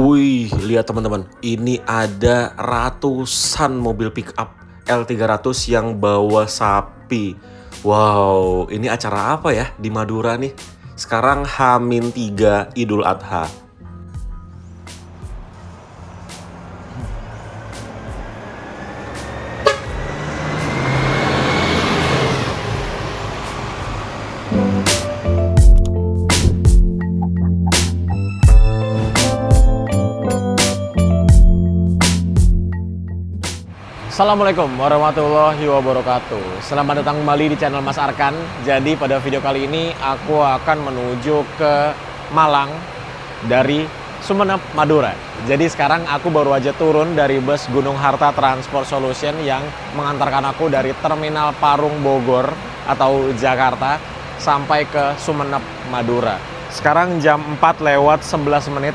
Wih, lihat teman-teman, ini ada ratusan mobil pickup L300 yang bawa sapi. Wow, ini acara apa ya di Madura nih? Sekarang H-3 Idul Adha. Assalamualaikum warahmatullahi wabarakatuh. Selamat datang kembali di channel Mas Arkan. Jadi pada video kali ini aku akan menuju ke Malang dari Sumeneb, Madura. Jadi sekarang aku baru aja turun dari bus Gunung Harta Transport Solution yang mengantarkan aku dari Terminal Parung Bogor atau Jakarta sampai ke Sumeneb, Madura. Sekarang jam 4:11.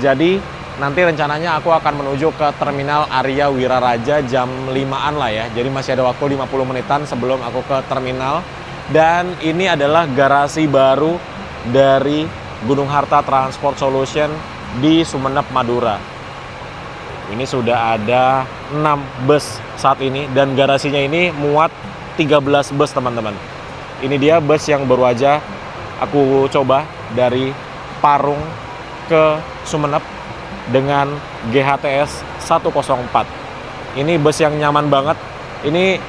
Jadi nanti rencananya aku akan menuju ke Terminal Arya Wiraraja jam 5-an lah ya. Jadi masih ada waktu 50 menitan sebelum aku ke terminal. Dan ini adalah garasi baru dari Gunung Harta Transport Solution di Sumeneb, Madura. Ini sudah ada 6 bus saat ini dan garasinya ini muat 13 bus teman-teman. Ini dia bus yang baru aja aku coba dari Parung ke Sumeneb dengan GHTS 104. Ini bus yang nyaman banget. Ini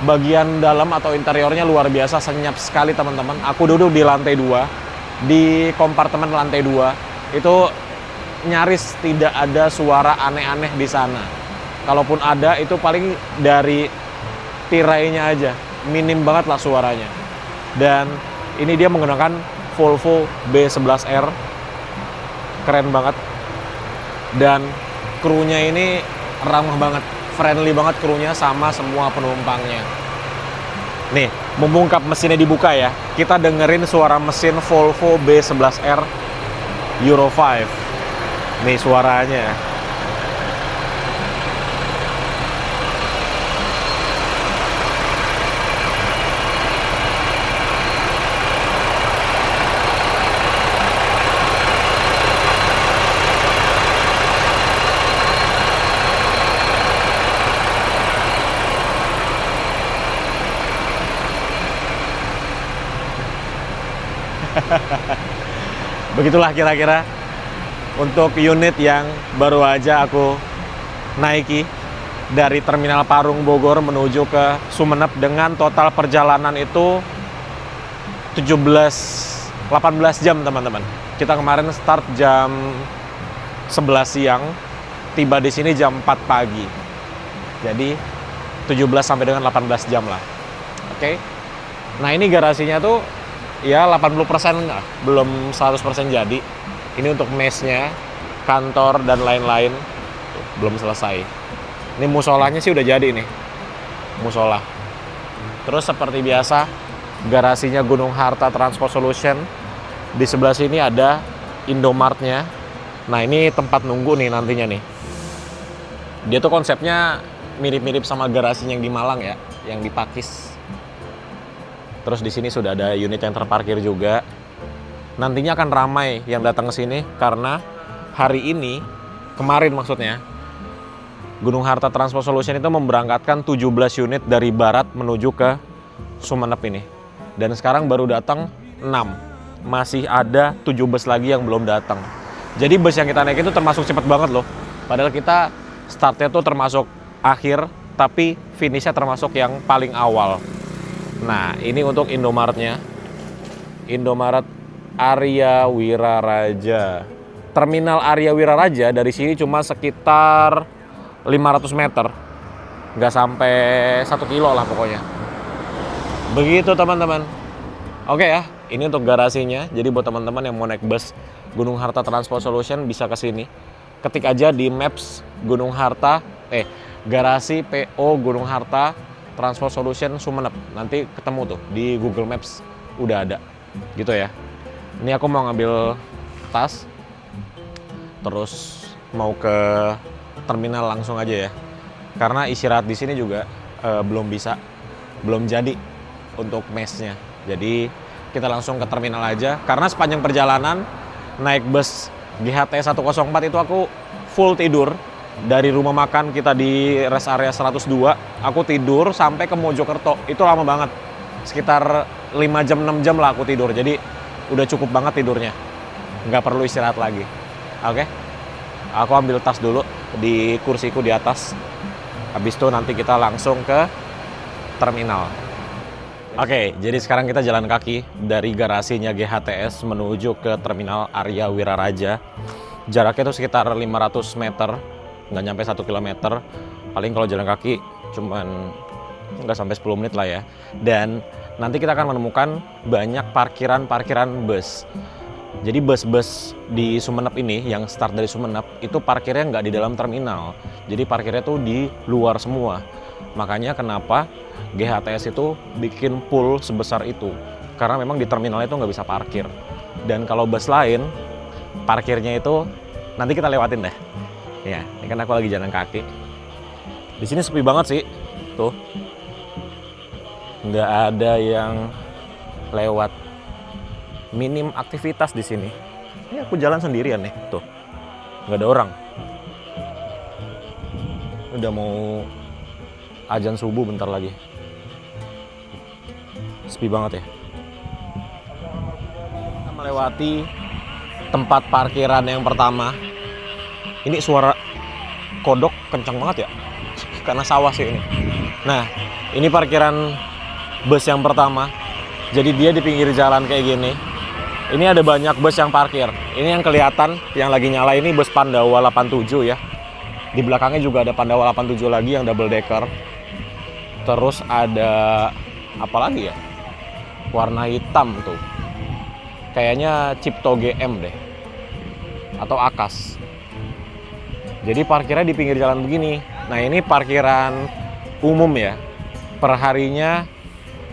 bagian dalam atau interiornya luar biasa, senyap sekali teman-teman. Aku duduk di lantai 2, di kompartemen lantai 2. Itu nyaris tidak ada suara aneh-aneh di sana. Kalaupun ada itu paling dari tirainya aja. Minim banget lah suaranya. Dan ini dia menggunakan Volvo B11R. Keren banget. Dan krunya ini ramah banget, friendly banget krunya sama semua penumpangnya. Nih, mumpung kap mesinnya dibuka ya, kita dengerin suara mesin Volvo B11R Euro 5. Nih suaranya. Begitulah kira-kira untuk unit yang baru aja aku naiki dari Terminal Parung Bogor menuju ke Sumeneb dengan total perjalanan itu 18 jam teman-teman. Kita kemarin start jam 11 siang, tiba di sini jam 4 pagi. Jadi 17 sampai dengan 18 jam lah. Oke. Nah, ini garasinya tuh ya 80% lah, belum 100% jadi. Ini untuk mesnya, kantor dan lain-lain belum selesai. Ini musolanya sih udah jadi nih, musola. Terus seperti biasa garasinya Gunung Harta Transport Solution. Di sebelah sini ada Indomartnya. Nah, ini tempat nunggu nih nantinya nih. Dia tuh konsepnya mirip-mirip sama garasinya yang di Malang ya, yang di Pakis. Terus di sini sudah ada unit yang terparkir juga. Nantinya akan ramai yang datang ke sini karena hari ini, kemarin maksudnya, Gunung Harta Transport Solution itu memberangkatkan 17 unit dari barat menuju ke Sumeneb ini. Dan sekarang baru datang 6. Masih ada 7 bus lagi yang belum datang. Jadi bus yang kita naik itu termasuk cepet banget loh. Padahal kita startnya tuh termasuk akhir, tapi finishnya termasuk yang paling awal. Nah, ini untuk Indomaretnya. Indomaret Arya Wiraraja. Terminal Arya Wiraraja dari sini cuma sekitar 500 meter. Nggak sampai 1 kilo lah pokoknya. Begitu teman-teman. Oke ya, ini untuk garasinya. Jadi buat teman-teman yang mau naik bus Gunung Harta Transport Solution bisa ke sini. Ketik aja di Maps Gunung Harta, garasi PO Gunung Harta Transport Solution Sumeneb. Nanti ketemu tuh di Google Maps, udah ada gitu ya. Ini aku mau ngambil tas, terus mau ke terminal langsung aja ya. Karena istirahat di sini juga belum jadi untuk mesnya. Jadi kita langsung ke terminal aja. Karena sepanjang perjalanan naik bus GHT 104 itu aku full tidur. Dari rumah makan kita di rest area 102, aku tidur sampai ke Mojokerto. Itu lama banget. Sekitar 5 jam, 6 jam lah aku tidur. Jadi udah cukup banget tidurnya. Nggak perlu istirahat lagi. Oke? Aku ambil tas dulu di kursiku di atas. Habis itu nanti kita langsung ke terminal. Oke, jadi sekarang kita jalan kaki dari garasinya GHTS menuju ke terminal Arya Wiraraja. Jaraknya itu sekitar 500 meter. Nggak nyampe 1 kilometer, paling kalau jalan kaki cuman nggak sampai 10 menit lah ya. Dan nanti kita akan menemukan banyak parkiran bus. Jadi bus-bus di Sumeneb ini yang start dari Sumeneb itu parkirnya nggak di dalam terminal, jadi parkirnya tuh di luar semua. Makanya kenapa GHTS itu bikin pool sebesar itu, karena memang di terminalnya itu nggak bisa parkir. Dan kalau bus lain parkirnya itu nanti kita lewatin deh. Ya, ini kan aku lagi jalan kaki. Di sini sepi banget sih, tuh. Nggak ada yang lewat. Minim aktivitas di sini. Ini aku jalan sendirian nih, tuh. Nggak ada orang. Udah mau azan subuh bentar lagi. Sepi banget ya. Kita melewati tempat parkiran yang pertama. Ini suara kodok kencang banget ya, karena sawah sih ini. Nah, ini parkiran bus yang pertama. Jadi dia di pinggir jalan kayak gini. Ini ada banyak bus yang parkir. Ini yang kelihatan, yang lagi nyala ini bus Pandawa 87 ya. Di belakangnya juga ada Pandawa 87 lagi yang double decker. Terus ada apa lagi ya? Warna hitam tuh. Kayaknya Cipto GM deh. Atau Akas. Jadi parkirnya di pinggir jalan begini. Nah, ini parkiran umum ya. Perharinya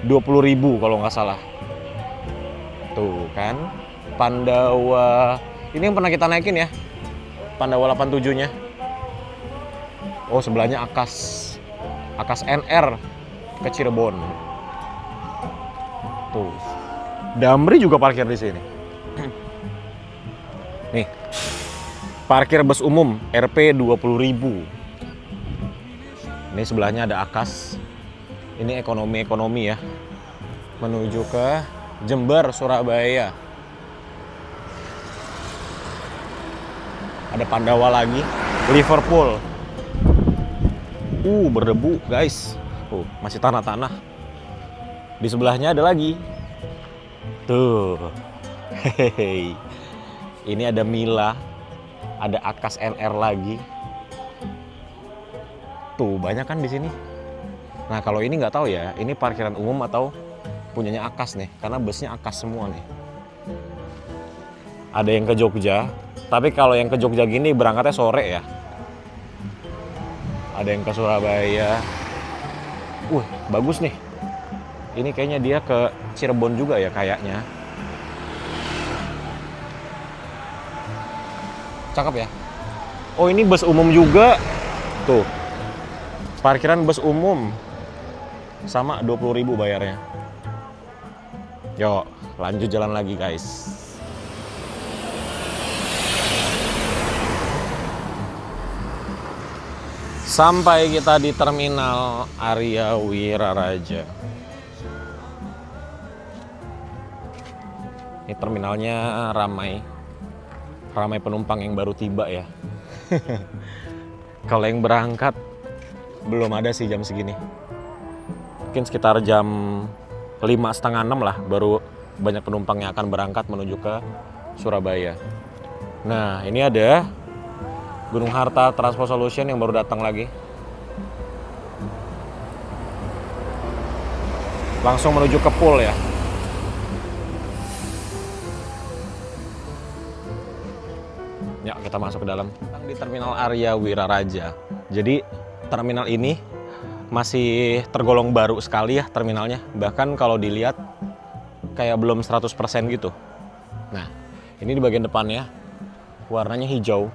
20.000 kalau nggak salah. Tuh kan, Pandawa. Ini yang pernah kita naikin ya, Pandawa 87-nya. Oh, sebelahnya Akas NR ke Cirebon. Tuh, Damri juga parkir di sini. Nih, parkir bus umum Rp 20.000. Ini sebelahnya ada Akas. Ini ekonomi ya, menuju ke Jember, Surabaya. Ada Pandawa lagi, Liverpool. Berdebu guys. Masih tanah-tanah. Di sebelahnya ada lagi. Tuh. Hehehe. Ini ada Mila. Ada Akas NR lagi. Tuh, banyak kan di sini. Nah, kalau ini nggak tahu ya, ini parkiran umum atau punyanya Akas nih, karena busnya Akas semua nih. Ada yang ke Jogja, tapi kalau yang ke Jogja gini berangkatnya sore ya. Ada yang ke Surabaya. Bagus nih. Ini kayaknya dia ke Cirebon juga ya kayaknya. Cakep ya. Oh, ini bus umum juga. Tuh. Parkiran bus umum. Sama 20.000 bayarnya. Yuk, lanjut jalan lagi guys. Sampai kita di terminal Arya Wiraraja. Ini terminalnya ramai penumpang yang baru tiba ya. Kalau yang berangkat belum ada sih jam segini. Mungkin sekitar jam 5:30-6 lah baru banyak penumpang yang akan berangkat menuju ke Surabaya. Nah, ini ada Gunung Harta Transport Solution yang baru datang lagi. Langsung menuju ke pool ya. Ya, kita masuk ke dalam. Di Terminal Arya Wiraraja. Jadi terminal ini masih tergolong baru sekali ya terminalnya. Bahkan kalau dilihat kayak belum 100% gitu. Nah, ini di bagian depannya warnanya hijau.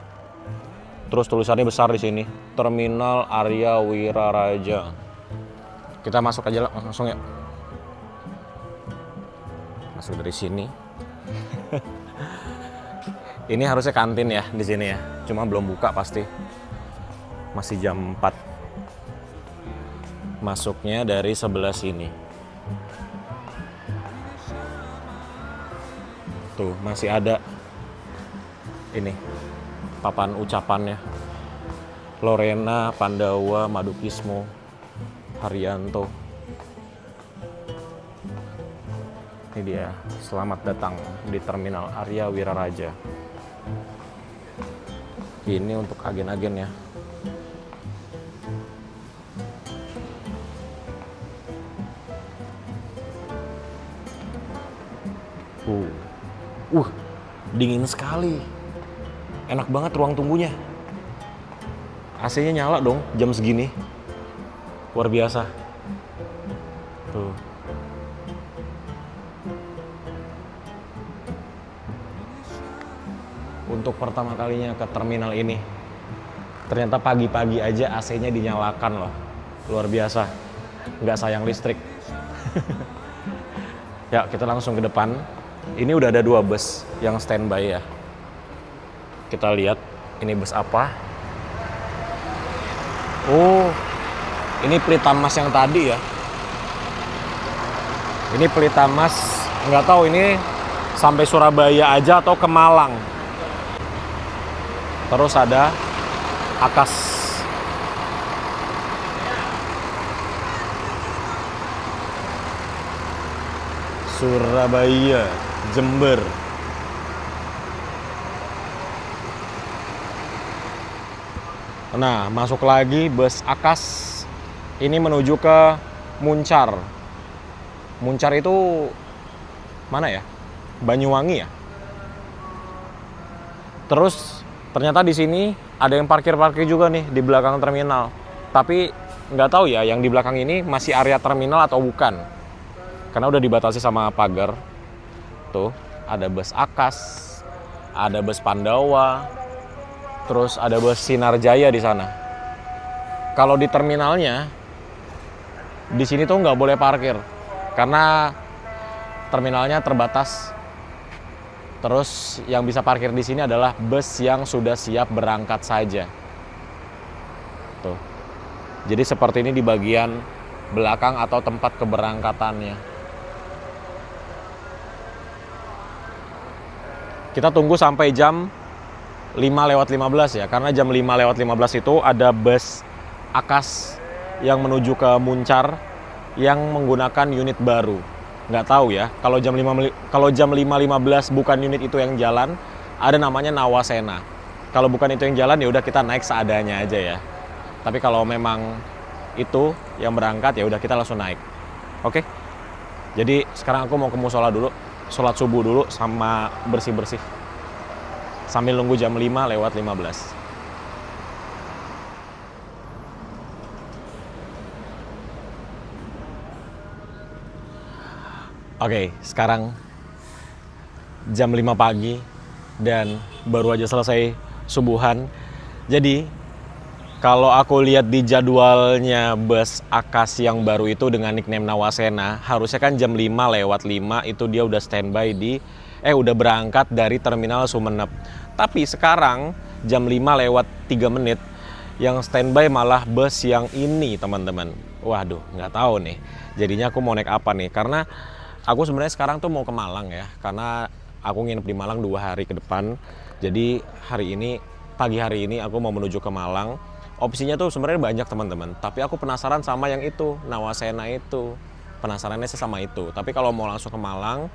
Terus tulisannya besar di sini, Terminal Arya Wiraraja. Kita masuk aja langsung ya. Masuk dari sini. Ini harusnya kantin ya di sini ya. Cuma belum buka pasti. Masih jam 4. Masuknya dari sebelah sini. Tuh, masih ada ini papan ucapannya. Lorena, Pandawa, Madukismo, Haryanto. Ini dia, selamat datang di Terminal Arya Wiraraja. Ini untuk agen-agen ya. Dingin sekali. Enak banget ruang tunggunya. AC-nya nyala dong jam segini. Luar biasa. Tuh. Untuk pertama kalinya ke terminal ini, ternyata pagi-pagi aja AC-nya dinyalakan loh. Luar biasa. Nggak sayang listrik. Ya, kita langsung ke depan. Ini udah ada 2 bus yang standby ya. Kita lihat ini bus apa. Oh, ini Pelitamas yang tadi ya. Ini Pelitamas, nggak tahu ini sampai Surabaya aja atau ke Malang. Terus ada Akas. Surabaya, Jember. Nah, masuk lagi bus Akas. Ini menuju ke Muncar. Muncar itu mana ya? Banyuwangi ya? Terus ternyata di sini ada yang parkir-parkir juga nih di belakang terminal. Tapi nggak tahu ya yang di belakang ini masih area terminal atau bukan. Karena udah dibatasi sama pagar. Tuh, ada bus Akas, ada bus Pandawa, terus ada bus Sinar Jaya di sana. Kalau di terminalnya, di sini tuh nggak boleh parkir. Karena terminalnya terbatas. Terus yang bisa parkir di sini adalah bus yang sudah siap berangkat saja. Tuh. Jadi seperti ini di bagian belakang atau tempat keberangkatannya. Kita tunggu sampai jam 5:15 ya, karena jam 5:15 itu ada bus Akas yang menuju ke Muncar yang menggunakan unit baru. Nggak tahu ya, kalau jam 5:15 bukan unit itu yang jalan, ada namanya Nawasena. Kalau bukan itu yang jalan ya udah kita naik seadanya aja ya. Tapi kalau memang itu yang berangkat ya udah kita langsung naik. Oke. Jadi sekarang aku mau ke musola dulu, sholat subuh dulu sama bersih-bersih. Sambil nunggu jam 5:15. Oke, sekarang jam 5 pagi dan baru aja selesai subuhan. Jadi, kalau aku lihat di jadwalnya bus Akas yang baru itu dengan nickname Nawasena, harusnya kan jam 5:05 itu dia udah standby udah berangkat dari terminal Sumeneb. Tapi sekarang jam 5:03 yang standby malah bus yang ini, teman-teman. Waduh, nggak tahu nih. Jadinya aku mau naik apa nih? Karena aku sebenarnya sekarang tuh mau ke Malang ya, karena aku nginep di Malang 2 hari ke depan. Jadi pagi hari ini aku mau menuju ke Malang. Opsinya tuh sebenarnya banyak teman-teman, tapi aku penasaran sama yang itu, Nawasena itu. Penasarannya sih sama itu. Tapi kalau mau langsung ke Malang,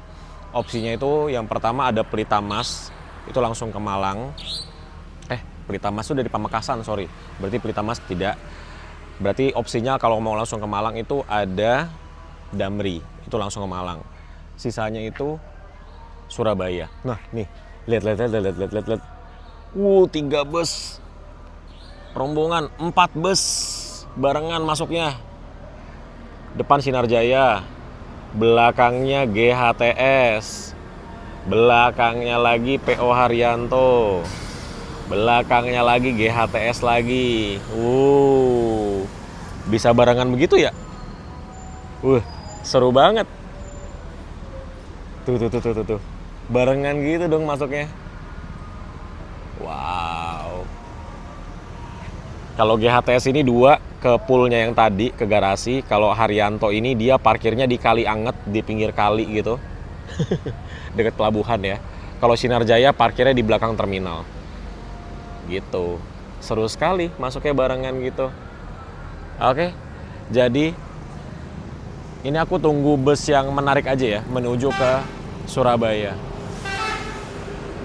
opsinya itu yang pertama ada Pelitamas, itu langsung ke Malang. Pelitamas itu dari Pamekasan, sorry. Berarti Pelitamas tidak. Berarti opsinya kalau mau langsung ke Malang itu ada Damri, itu langsung ke Malang. Sisanya itu Surabaya. Nah, nih, lihat. 3 bus. Rombongan 4 bus barengan masuknya. Depan Sinar Jaya, belakangnya GHTS, belakangnya lagi PO Haryanto, belakangnya lagi GHTS lagi. Bisa barengan begitu ya? Seru banget. Tuh. Barengan gitu dong masuknya. Wow. Kalau GHTS ini 2 ke poolnya yang tadi, ke garasi. Kalau Haryanto ini dia parkirnya di Kali Anget, di pinggir kali gitu. Dekat pelabuhan ya. Kalau Sinar Jaya parkirnya di belakang terminal. Gitu. Seru sekali masuknya barengan gitu. Oke. Jadi ini aku tunggu bus yang menarik aja ya, menuju ke Surabaya.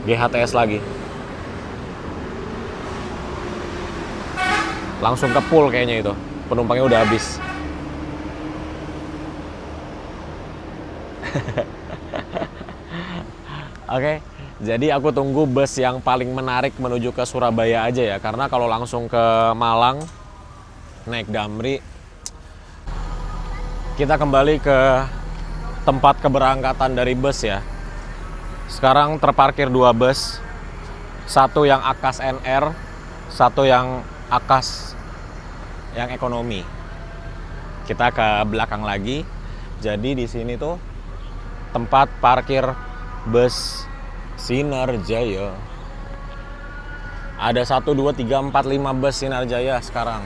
GHTS lagi. Langsung ke pool kayaknya itu. Penumpangnya udah habis. Oke, jadi aku tunggu bus yang paling menarik menuju ke Surabaya aja ya. Karena kalau langsung ke Malang, naik Damri, kita kembali ke tempat keberangkatan dari bus ya. Sekarang terparkir 2 bus. Satu yang Akas NR, satu yang Akas yang ekonomi. Kita ke belakang lagi. Jadi di sini tuh tempat parkir bus Sinar Jaya. Ada 1, 2, 3, 4, 5 bus Sinar Jaya sekarang.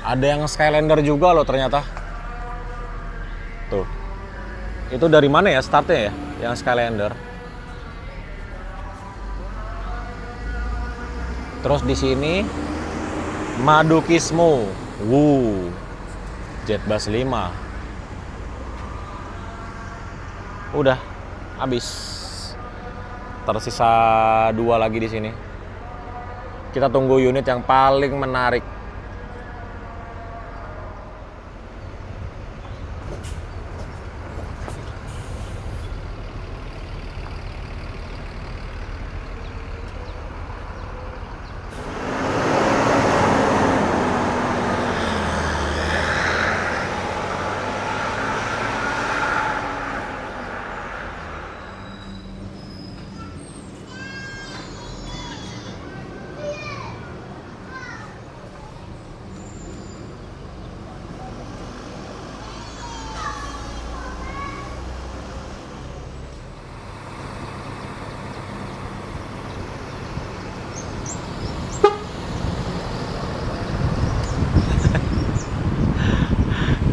Ada yang Skylander juga loh ternyata. Tuh. Itu dari mana ya startnya ya? Yang Skylander. Terus di sini Madukismo. Jetbus 5. Udah habis. Tersisa 2 lagi di sini. Kita tunggu unit yang paling menarik.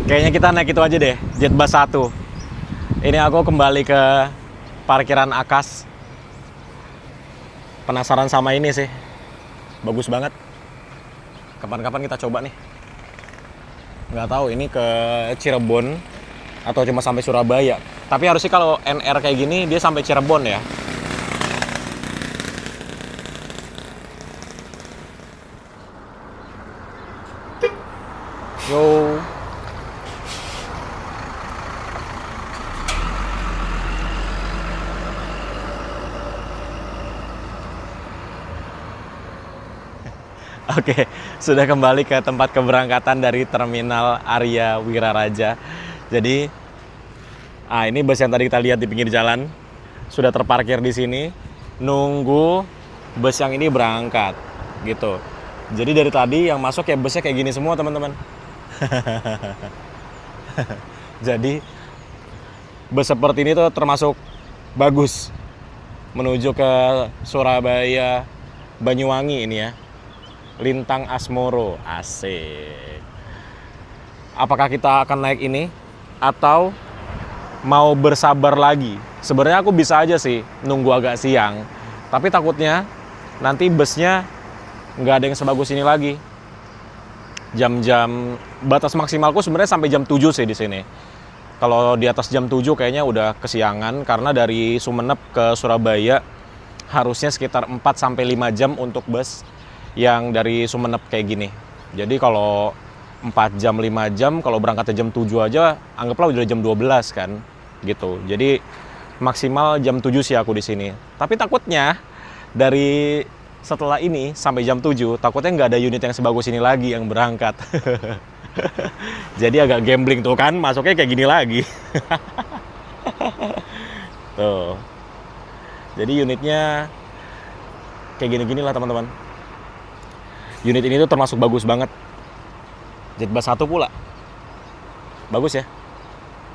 Kayaknya kita naik itu aja deh, Jetbus 1. Ini aku kembali ke parkiran Akas. Penasaran sama ini sih. Bagus banget. Kapan-kapan kita coba nih. Nggak tahu ini ke Cirebon atau cuma sampai Surabaya. Tapi harusnya kalau NR kayak gini dia sampai Cirebon ya. Yo. Oke, sudah kembali ke tempat keberangkatan dari Terminal Arya Wiraraja. Jadi, ini bus yang tadi kita lihat di pinggir jalan sudah terparkir di sini, nunggu bus yang ini berangkat, gitu. Jadi dari tadi yang masuk ya busnya kayak gini semua teman-teman. Jadi bus seperti ini tuh termasuk bagus menuju ke Surabaya, Banyuwangi ini ya. Lintang Asmoro, asik. Apakah kita akan naik ini atau mau bersabar lagi? Sebenarnya aku bisa aja sih nunggu agak siang, tapi takutnya nanti busnya nggak ada yang sebagus ini lagi. Jam-jam batas maksimalku sebenarnya sampai jam 7 sih di sini. Kalau di atas jam 7 kayaknya udah kesiangan karena dari Sumeneb ke Surabaya harusnya sekitar 4-5 jam untuk bus yang dari Sumeneb kayak gini. Jadi kalau 4 jam, 5 jam, kalau berangkatnya jam 7 aja, anggaplah udah jam 12 kan, gitu. Jadi maksimal jam 7 sih aku di sini. Tapi takutnya dari setelah ini sampai jam 7, takutnya nggak ada unit yang sebagus ini lagi yang berangkat. Jadi agak gambling tuh kan, masuknya kayak gini lagi. Tuh. Jadi unitnya kayak gini-gini lah teman-teman. Unit ini tuh termasuk bagus banget. Jetbus 1 pula. Bagus ya.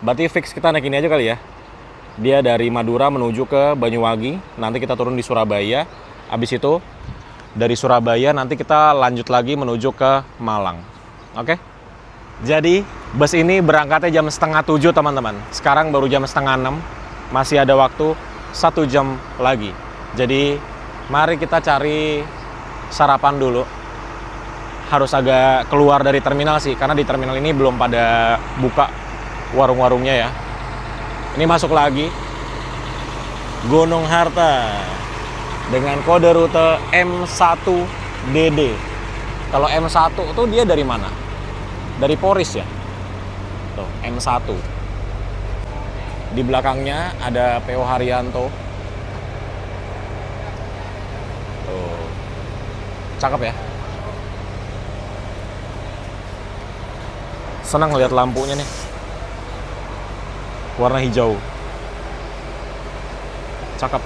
Berarti fix kita naik ini aja kali ya. Dia dari Madura menuju ke Banyuwangi, nanti kita turun di Surabaya. Habis itu dari Surabaya nanti kita lanjut lagi menuju ke Malang. Oke? Jadi bus ini berangkatnya jam setengah 7 teman-teman. Sekarang baru jam setengah 6, masih ada waktu 1 jam lagi. Jadi mari kita cari sarapan dulu. Harus agak keluar dari terminal sih, karena di terminal ini belum pada buka warung-warungnya ya. Ini masuk lagi Gunung Harta dengan kode rute M1DD. Kalau M1 tuh dia dari mana? Dari Poris ya. Tuh, M1. Di belakangnya ada PO Haryanto. Tuh. Cakep ya. Senang lihat lampunya nih. Warna hijau. Cakep.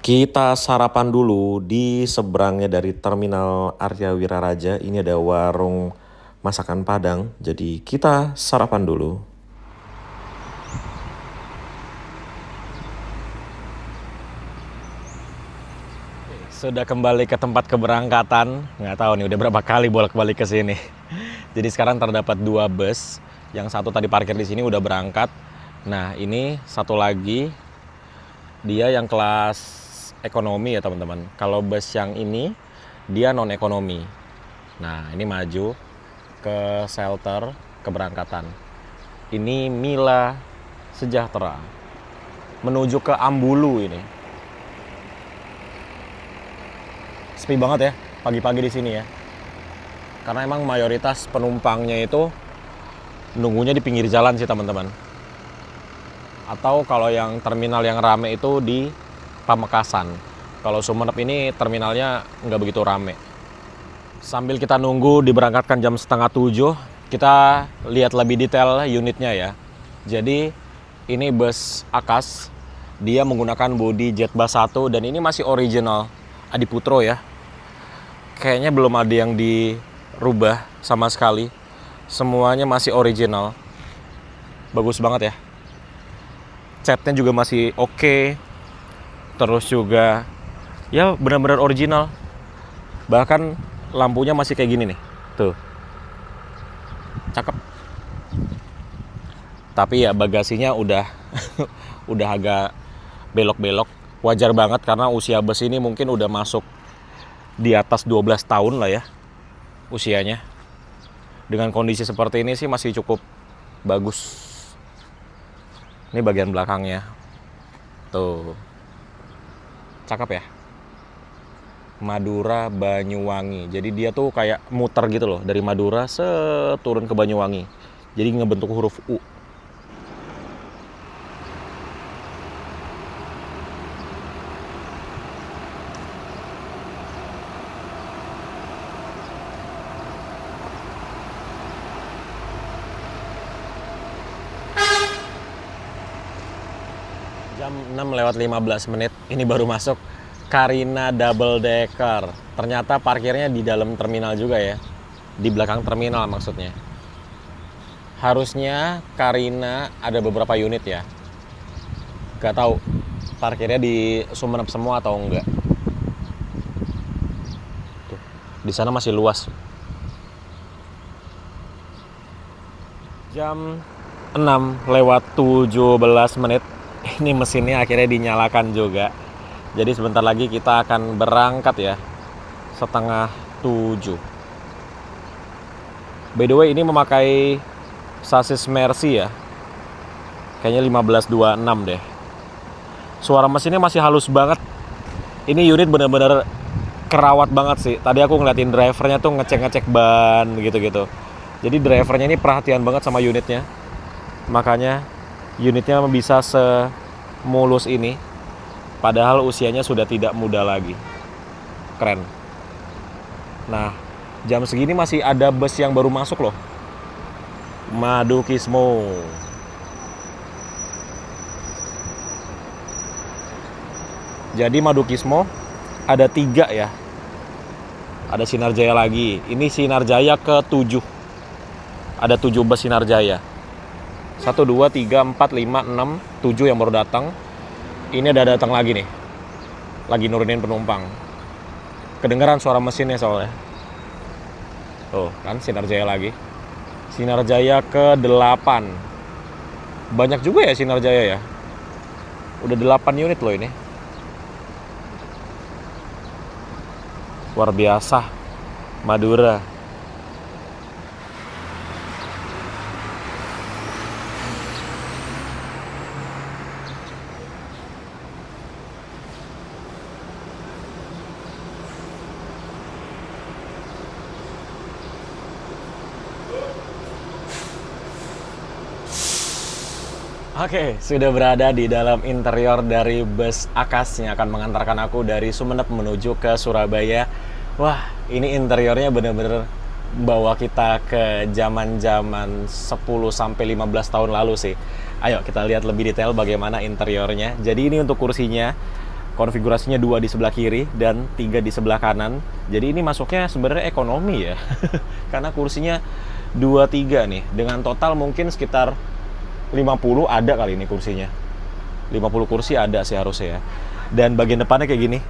Kita sarapan dulu di seberangnya dari Terminal Arya Wiraraja. Ini ada warung masakan Padang. Jadi kita sarapan dulu. Sudah kembali ke tempat keberangkatan. Nggak tahu nih udah berapa kali bolak-balik ke sini. Jadi sekarang terdapat 2 bus. Yang satu tadi parkir di sini udah berangkat. Nah, ini satu lagi dia yang kelas ekonomi ya teman-teman. Kalau bus yang ini dia non ekonomi. Nah, ini maju ke shelter keberangkatan. Ini Mila Sejahtera menuju ke Ambulu ini. Sepi banget ya pagi-pagi di sini ya. Karena emang mayoritas penumpangnya itu nunggunya di pinggir jalan sih teman-teman. Atau kalau yang terminal yang rame itu di Pamekasan. Kalau Sumeneb ini terminalnya nggak begitu rame. Sambil kita nunggu diberangkatkan jam setengah 7, kita lihat lebih detail unitnya ya. Jadi ini bus Akas, dia menggunakan bodi Jetbus 1 dan ini masih original Adiputro ya. Kayaknya belum ada yang dirubah sama sekali. Semuanya masih original. Bagus banget ya. Catnya juga masih oke. Terus juga ya benar-benar original. Bahkan lampunya masih kayak gini nih. Tuh. Cakep. Tapi ya bagasinya udah udah agak belok-belok. Wajar banget karena usia bus ini mungkin udah masuk di atas 12 tahun lah ya usianya. Dengan kondisi seperti ini sih masih cukup bagus. Ini bagian belakangnya. Tuh. Cakep ya. Madura Banyuwangi. Jadi dia tuh kayak muter gitu loh dari Madura turun ke Banyuwangi. Jadi ngebentuk huruf U. Jam 6:15, ini baru masuk Carina Double Decker. Ternyata parkirnya di dalam terminal juga ya. Di belakang terminal maksudnya. Harusnya Carina ada beberapa unit ya. Gak tahu parkirnya di Sumeneb semua atau enggak. Tuh, di sana masih luas. Jam 6:17, ini mesinnya akhirnya dinyalakan juga. Jadi sebentar lagi kita akan berangkat ya, 6:30. By the way ini memakai sasis Mercy ya, kayaknya 1526 deh. Suara mesinnya masih halus banget. Ini unit bener-bener kerawat banget sih. Tadi aku ngeliatin drivernya tuh ngecek-ngecek ban gitu-gitu. Jadi drivernya ini perhatian banget sama unitnya. Makanya unitnya bisa semulus ini. Padahal usianya sudah tidak muda lagi. Keren. Nah, Jam segini masih ada bus yang baru masuk loh. Madukismo. Jadi Madukismo ada 3 ya. Ada Sinar Jaya lagi. Ini Sinar Jaya ke-7. Ada 7 bus Sinar Jaya. 1, 2, 3, 4, 5, 6, 7 yang baru datang. Ini ada datang lagi nih. Lagi nurunin penumpang. Kedengeran suara mesinnya soalnya. Tuh kan Sinar Jaya lagi. Sinar Jaya ke-8. Banyak juga ya Sinar Jaya ya. Udah 8 unit loh ini. Luar biasa. Madura. Oke, sudah berada di dalam interior dari bus Akas yang akan mengantarkan aku dari Sumeneb menuju ke Surabaya. Wah, ini interiornya bener-bener bawa kita ke zaman-zaman 10-15 tahun lalu sih. Ayo kita lihat lebih detail bagaimana interiornya. Jadi ini untuk kursinya, konfigurasinya 2 di sebelah kiri dan 3 di sebelah kanan. Jadi ini masuknya sebenarnya ekonomi ya. Karena kursinya 2-3 nih. Dengan total mungkin sekitar 50 ada kali ini kursinya. 50 kursi ada sih harusnya ya. Dan bagian depannya kayak gini.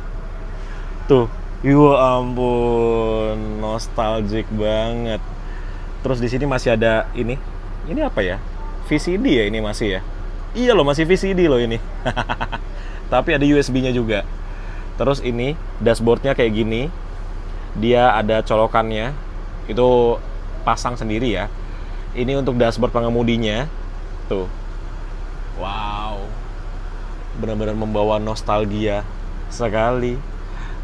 Tuh, ya ampun, nostalgic banget. Terus di sini masih ada ini. Ini apa ya? VCD ya ini masih ya. Iya loh, masih VCD loh ini. Tapi ada USB-nya juga. Terus ini dashboardnya kayak gini. Dia ada colokannya. Itu pasang sendiri ya. Ini untuk dashboard pengemudinya. Tuh. Wow. Benar-benar membawa nostalgia sekali.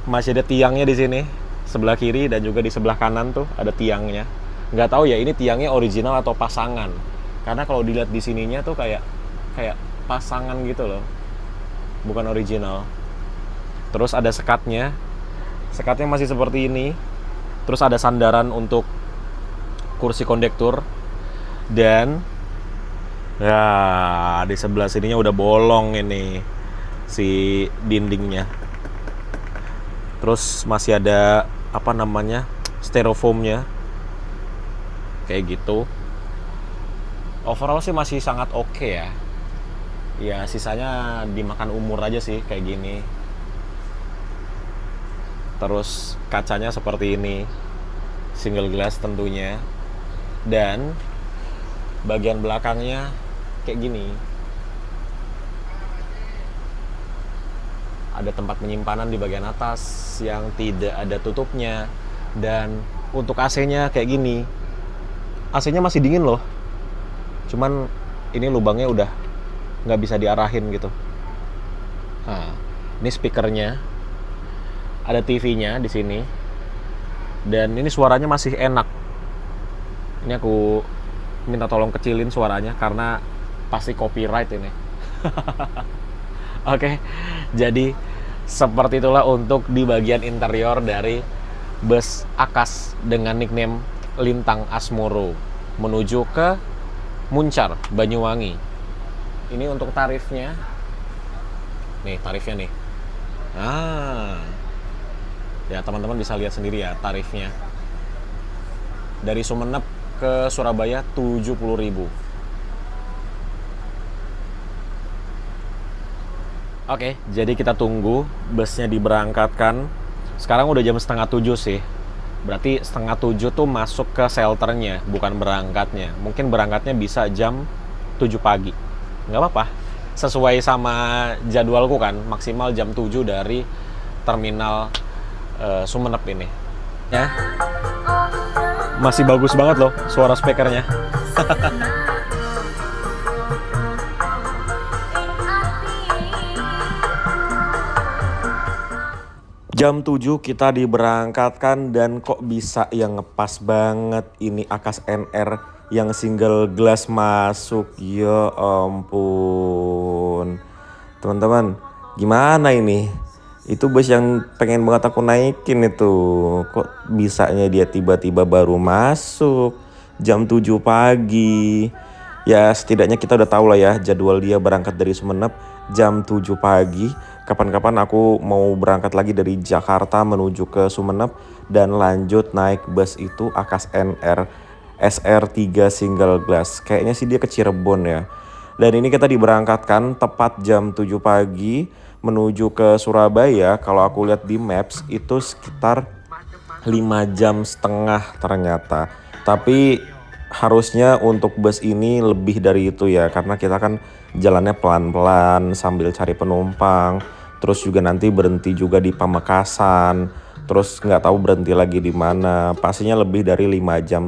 Masih ada tiangnya di sini, sebelah kiri dan juga di sebelah kanan tuh ada tiangnya. Nggak tahu ya ini tiangnya original atau pasangan. Karena kalau dilihat di sininya tuh kayak pasangan gitu loh. Bukan original. Terus ada sekatnya. Sekatnya masih seperti ini. Terus ada sandaran untuk kursi kondektur. Dan ya, di sebelah sininya udah bolong ini si dindingnya. Terus masih ada apa namanya? Styrofoamnya. Kayak gitu. Overall sih masih sangat oke ya. Ya, sisanya dimakan umur aja sih kayak gini. Terus kacanya seperti ini. Single glass tentunya. Dan bagian belakangnya kayak gini. Ada tempat penyimpanan di bagian atas yang tidak ada tutupnya. Dan untuk AC-nya kayak gini. AC-nya masih dingin loh. Cuman ini lubangnya udah nggak bisa diarahin gitu. Nah, ini speakernya. Ada TV-nya di sini. Dan ini suaranya masih enak. Ini aku minta tolong kecilin suaranya karena pasti copyright ini. Oke, jadi seperti itulah untuk di bagian interior dari bus Akas dengan nickname Lintang Asmoro menuju ke Muncar, Banyuwangi. Ini untuk tarifnya. Nih, tarifnya nih. Ya teman-teman bisa lihat sendiri ya tarifnya. Dari Sumeneb ke Surabaya 70.000. Oke, jadi kita tunggu busnya diberangkatkan. Sekarang udah jam 6:30 sih. Berarti 6:30 tuh masuk ke shelternya, bukan berangkatnya. Mungkin berangkatnya bisa jam 7 pagi. Nggak apa-apa. Sesuai sama jadwalku kan, maksimal jam 7 dari terminal Sumeneb ini. Ya. Masih bagus banget loh suara speakernya. Jam 7 kita diberangkatkan dan kok bisa yang ngepas banget ini Akas NR yang single glass masuk. Ya ampun. Teman-teman, gimana ini? Itu bus yang pengen banget aku naikin itu. Kok bisanya dia tiba-tiba baru masuk jam 7 pagi. Ya setidaknya kita udah tahu lah ya jadwal dia berangkat dari Sumeneb jam 7 pagi. Kapan-kapan aku mau berangkat lagi dari Jakarta menuju ke Sumeneb dan lanjut naik bus itu Akas NR SR3 single glass. Kayaknya sih dia ke Cirebon ya. Dan ini kita diberangkatkan tepat jam 7 pagi menuju ke Surabaya. Kalau aku lihat di Maps itu sekitar 5,5 jam ternyata. Tapi harusnya untuk bus ini lebih dari itu ya, karena kita kan jalannya pelan-pelan sambil cari penumpang. Terus juga nanti berhenti juga di Pamekasan. Terus nggak tahu berhenti lagi di mana. Pastinya lebih dari 5,5 jam.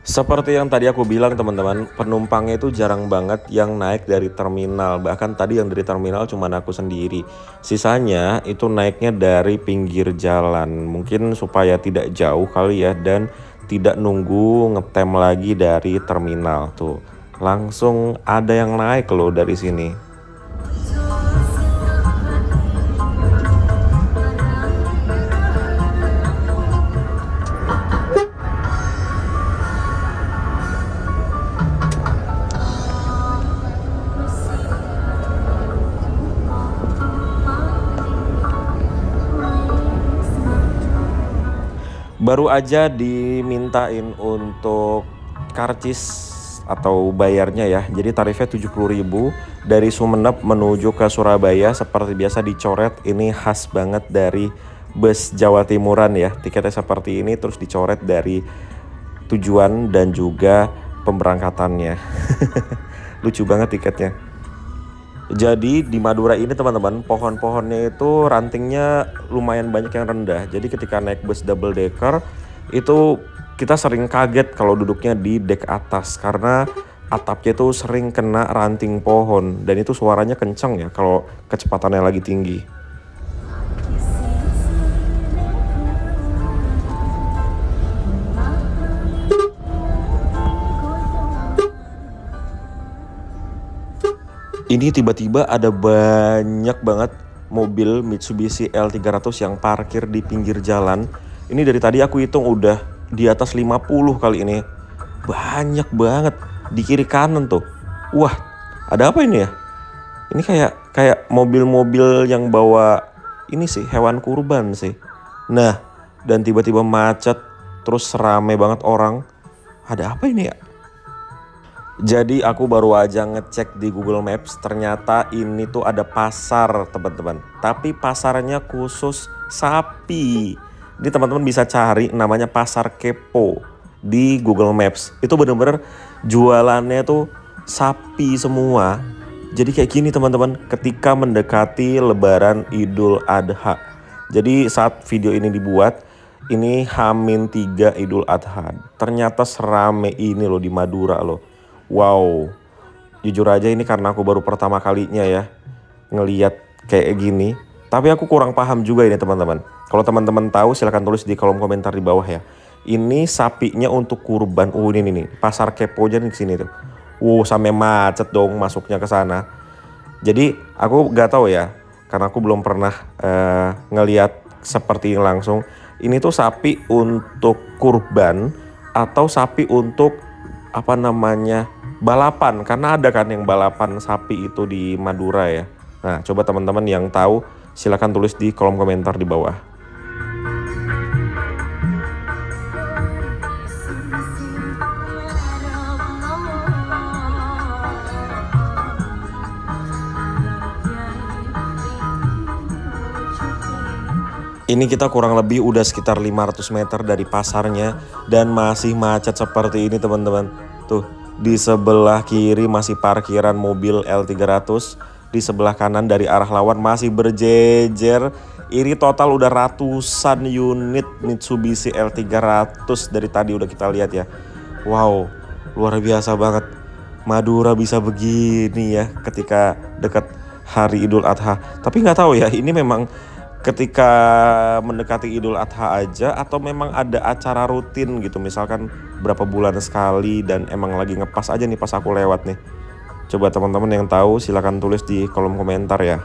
Seperti yang tadi aku bilang teman-teman, penumpangnya itu jarang banget yang naik dari terminal. Bahkan tadi yang dari terminal cuma aku sendiri. Sisanya itu naiknya dari pinggir jalan. Mungkin supaya tidak jauh kali ya, dan tidak nunggu ngetem lagi dari terminal tuh. Langsung ada yang naik loh dari sini. Baru aja dimintain untuk karcis atau bayarnya ya. Jadi tarifnya 70.000 dari Sumeneb menuju ke Surabaya. Seperti biasa dicoret, ini khas banget dari bus Jawa Timuran ya. Tiketnya seperti ini terus dicoret dari tujuan dan juga pemberangkatannya. Lucu banget tiketnya. Jadi di Madura ini teman-teman, pohon-pohonnya itu rantingnya lumayan banyak yang rendah. Jadi ketika naik bus double decker itu kita sering kaget kalau duduknya di dek atas, karena atapnya itu sering kena ranting pohon dan itu suaranya kenceng ya kalau kecepatannya lagi tinggi. Ini tiba-tiba ada banyak banget mobil Mitsubishi L300 yang parkir di pinggir jalan. Ini dari tadi aku hitung udah di atas 50 kali ini. Banyak banget di kiri kanan tuh. Wah, ada apa ini ya? Ini kayak mobil-mobil yang bawa ini sih, hewan kurban sih. Nah, dan tiba-tiba macet, terus rame banget orang. Ada apa ini ya? Jadi aku baru aja ngecek di Google Maps, ternyata ini tuh ada pasar teman-teman. Tapi pasarnya khusus sapi. Ini teman-teman bisa cari namanya Pasar Kepo di Google Maps. Itu bener-bener jualannya tuh sapi semua. Jadi kayak gini teman-teman, ketika mendekati Lebaran Idul Adha. Jadi saat video ini dibuat, ini H-3 Idul Adha. Ternyata serame ini loh di Madura loh. Wow, jujur aja ini karena aku baru pertama kalinya ya ngeliat kayak gini. Tapi aku kurang paham juga ini teman-teman. Kalau teman-teman tahu silahkan tulis di kolom komentar di bawah ya. Ini sapinya untuk kurban. Ini nih, pasar Kepo aja nih sini tuh. Sampai macet dong masuknya ke sana. Jadi aku nggak tahu ya, karena aku belum pernah ngeliat seperti ini langsung. Ini tuh sapi untuk kurban atau sapi untuk apa namanya? Balapan, karena ada kan yang balapan sapi itu di Madura ya. Nah, coba teman-teman yang tahu silakan tulis di kolom komentar di bawah. Ini kita kurang lebih udah sekitar 500 meter dari pasarnya dan masih macet seperti ini teman-teman. Tuh. Di sebelah kiri masih parkiran mobil L300. Di sebelah kanan dari arah lawan masih berjejer. Ini total udah ratusan unit Mitsubishi L300 dari tadi udah kita lihat ya. Wow, luar biasa banget. Madura bisa begini ya ketika dekat hari Idul Adha. Tapi nggak tahu ya, ini memang ketika mendekati Idul Adha aja atau memang ada acara rutin gitu, misalkan berapa bulan sekali dan emang lagi ngepas aja nih pas aku lewat nih. Coba teman-teman yang tahu silakan tulis di kolom komentar ya.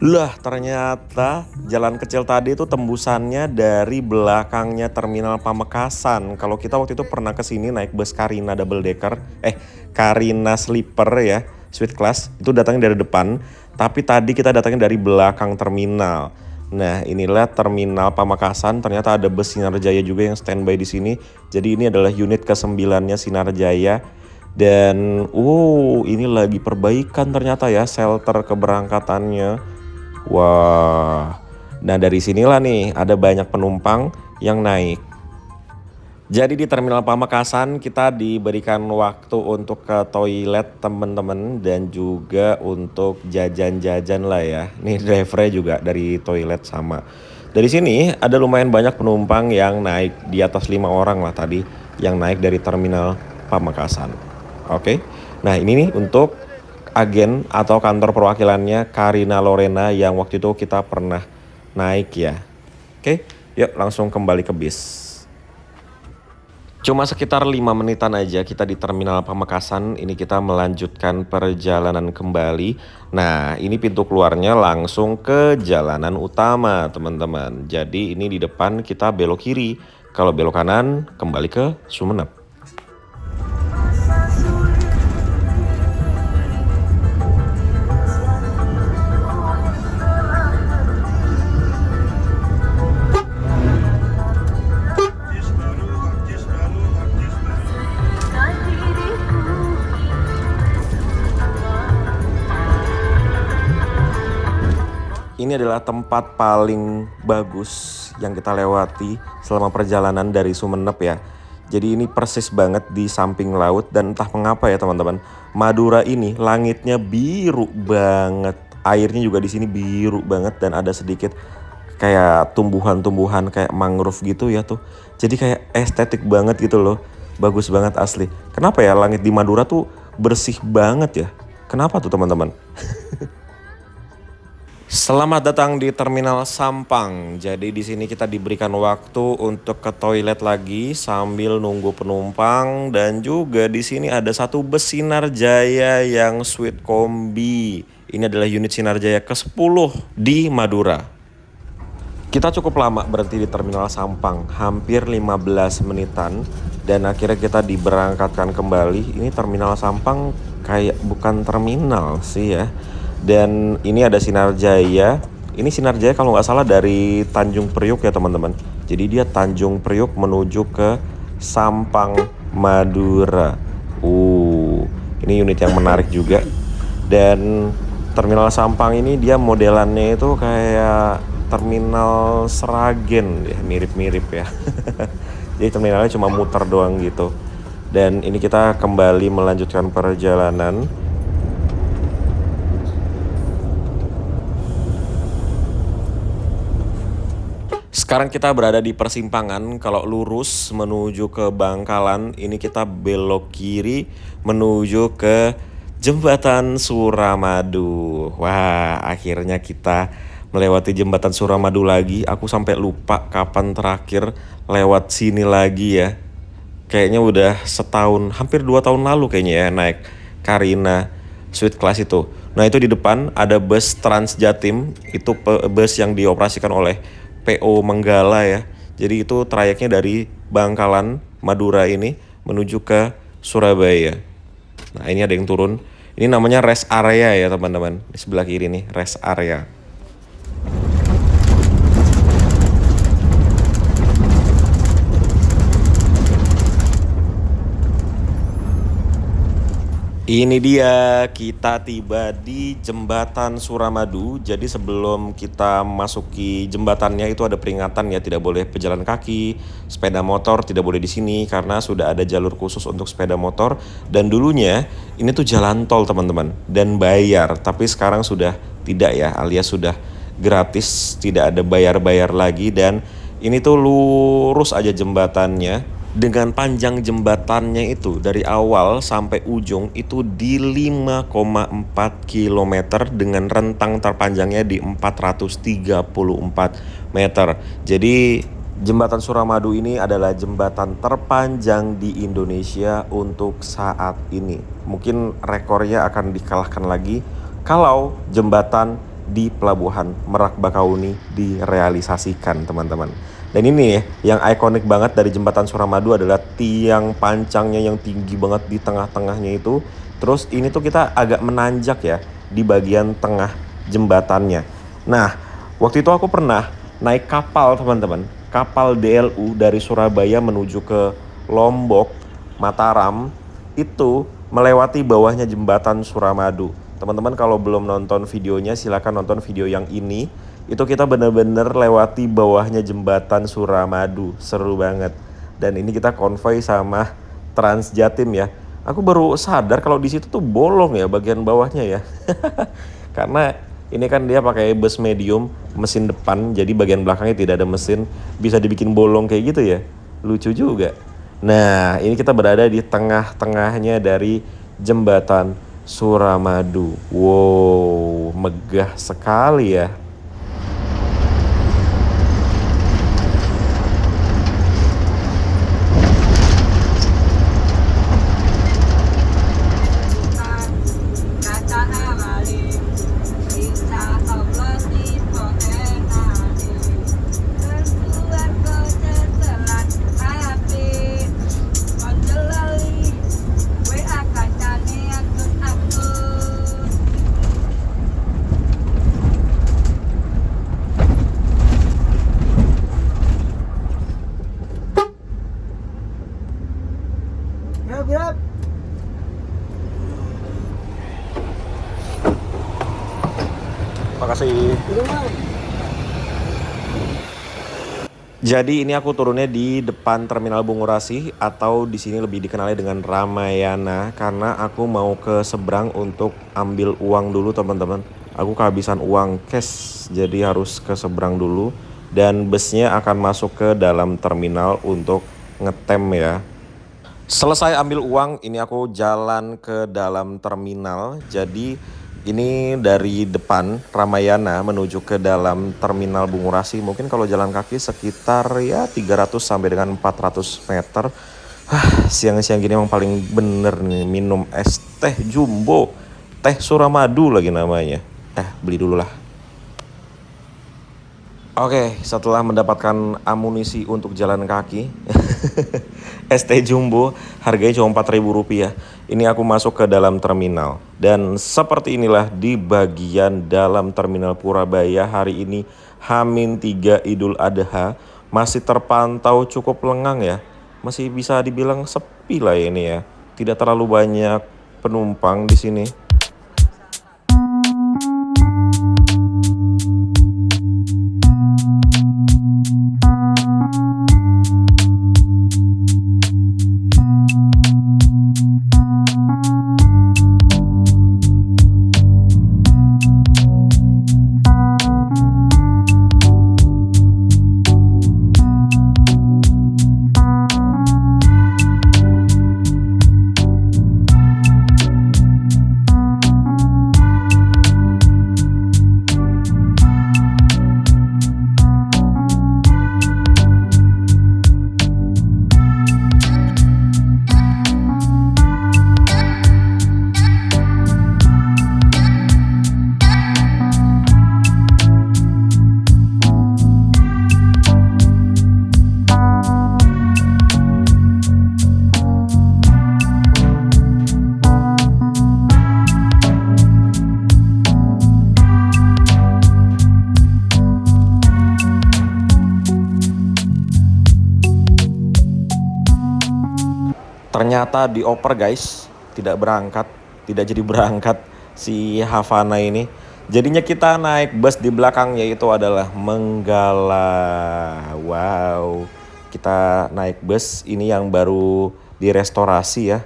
Lah, ternyata jalan kecil tadi itu tembusannya dari belakangnya Terminal Pamekasan. Kalau kita waktu itu pernah ke sini naik bus Carina double decker, Carina sleeper ya, suite class, itu datangnya dari depan, tapi tadi kita datangnya dari belakang terminal. Nah, inilah Terminal Pamekasan. Ternyata ada bus Sinarjaya juga yang standby di sini. Jadi ini adalah unit ke-9-nya Sinarjaya. Dan ini lagi perbaikan ternyata ya shelter keberangkatannya. Wah, nah dari sinilah nih ada banyak penumpang yang naik. Jadi di Terminal Pamekasan kita diberikan waktu untuk ke toilet teman-teman dan juga untuk jajan-jajan lah ya. Nih drivernya juga dari toilet sama. Dari sini ada lumayan banyak penumpang yang naik, di atas 5 orang lah tadi yang naik dari Terminal Pamekasan. Oke, nah ini nih untuk agen atau kantor perwakilannya Carina Lorena yang waktu itu kita pernah naik ya. Oke, yuk langsung kembali ke bis. Cuma sekitar 5 menitan aja kita di Terminal Pamekasan. Ini kita melanjutkan perjalanan kembali. Nah, ini pintu keluarnya langsung ke jalanan utama, teman-teman. Jadi ini di depan kita belok kiri. Kalau belok kanan kembali ke Sumeneb. Ini adalah tempat paling bagus yang kita lewati selama perjalanan dari Sumeneb ya. Jadi ini persis banget di samping laut dan entah mengapa ya teman-teman, Madura ini langitnya biru banget. Airnya juga di sini biru banget dan ada sedikit kayak tumbuhan-tumbuhan kayak mangrove gitu ya tuh. Jadi kayak estetik banget gitu loh. Bagus banget asli. Kenapa ya langit di Madura tuh bersih banget ya? Kenapa tuh teman-teman? Selamat datang di Terminal Sampang. Jadi di sini kita diberikan waktu untuk ke toilet lagi sambil nunggu penumpang dan juga di sini ada satu bus Sinarjaya yang suite kombi. Ini adalah unit Sinarjaya ke-10 di Madura. Kita cukup lama berhenti di Terminal Sampang, hampir 15 menitan dan akhirnya kita diberangkatkan kembali. Ini Terminal Sampang kayak bukan terminal sih ya. Dan ini ada Sinarjaya. Ini Sinarjaya kalau nggak salah dari Tanjung Priuk ya teman-teman. Jadi dia Tanjung Priuk menuju ke Sampang, Madura. Ini unit yang menarik juga. Dan Terminal Sampang ini dia modelannya itu kayak Terminal Sragen ya, mirip-mirip ya. Jadi terminalnya cuma muter doang gitu. Dan ini kita kembali melanjutkan perjalanan. Sekarang kita berada di persimpangan. Kalau lurus menuju ke Bangkalan, ini kita belok kiri menuju ke Jembatan Suramadu. Wah, akhirnya kita melewati Jembatan Suramadu lagi. Aku sampai lupa kapan terakhir lewat sini lagi ya. Kayaknya udah setahun, hampir 2 tahun lalu kayaknya ya naik Carina Suite Class itu. Nah itu di depan ada bus Transjatim, itu bus yang dioperasikan oleh PO Menggala ya. Jadi itu trayeknya dari Bangkalan, Madura ini menuju ke Surabaya. Nah ini ada yang turun. Ini namanya rest area ya teman-teman. Di sebelah kiri nih rest area. Ini dia, kita tiba di Jembatan Suramadu. Jadi sebelum kita masuki jembatannya itu ada peringatan ya, tidak boleh pejalan kaki, sepeda motor tidak boleh di sini karena sudah ada jalur khusus untuk sepeda motor. Dan dulunya ini tuh jalan tol teman-teman dan bayar, tapi sekarang sudah tidak ya, alias sudah gratis, tidak ada bayar-bayar lagi. Dan ini tuh lurus aja jembatannya. Dengan panjang jembatannya itu dari awal sampai ujung itu di 5,4 km dengan rentang terpanjangnya di 434 meter. Jadi jembatan Suramadu ini adalah jembatan terpanjang di Indonesia untuk saat ini. Mungkin rekornya akan dikalahkan lagi kalau jembatan di Pelabuhan Merak Bakauni direalisasikan, teman-teman. Dan ini ya, yang ikonik banget dari jembatan Suramadu adalah tiang pancangnya yang tinggi banget di tengah-tengahnya itu. Terus ini tuh kita agak menanjak ya di bagian tengah jembatannya. Nah, waktu itu aku pernah naik kapal, teman-teman. Kapal DLU dari Surabaya menuju ke Lombok, Mataram, itu melewati bawahnya jembatan Suramadu. Teman-teman kalau belum nonton videonya silakan nonton video yang ini. Itu kita bener-bener lewati bawahnya jembatan Suramadu. Seru banget. Dan ini kita konvoy sama Transjatim ya. Aku baru sadar kalau di situ tuh bolong ya bagian bawahnya ya. Karena ini kan dia pakai bus medium, mesin depan, jadi bagian belakangnya tidak ada mesin, bisa dibikin bolong kayak gitu ya. Lucu juga. Nah, ini kita berada di tengah-tengahnya dari jembatan Suramadu. Wow, megah sekali ya. Makasih. Jadi ini aku turunnya di depan Terminal Bungurasi atau di sini lebih dikenali dengan Ramayana karena aku mau ke seberang untuk ambil uang dulu, teman-teman. Aku kehabisan uang cash jadi harus ke seberang dulu dan busnya akan masuk ke dalam terminal untuk ngetem ya. Selesai ambil uang, ini aku jalan ke dalam terminal. Jadi ini dari depan Ramayana menuju ke dalam Terminal Bungurasi. Mungkin kalau jalan kaki sekitar ya 300 sampai dengan 400 meter. Siang-siang gini emang paling bener nih minum es teh jumbo. Teh Suramadu lagi namanya. Beli dulu lah. Oke, setelah mendapatkan amunisi untuk jalan kaki, ST Jumbo harganya cuma Rp4.000. Ini aku masuk ke dalam terminal. Dan seperti inilah di bagian dalam terminal Purabaya hari ini H-3 Idul Adha. Masih terpantau cukup lengang ya. Masih bisa dibilang sepi lah ini ya. Tidak terlalu banyak penumpang di sini. Ternyata dioper guys, tidak jadi berangkat si Havana ini. Jadinya kita naik bus di belakang yaitu adalah Menggala. Wow, kita naik bus ini yang baru direstorasi ya.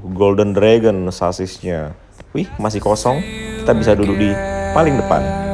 Golden Dragon sasisnya. Wih, masih kosong. Kita bisa duduk di paling depan.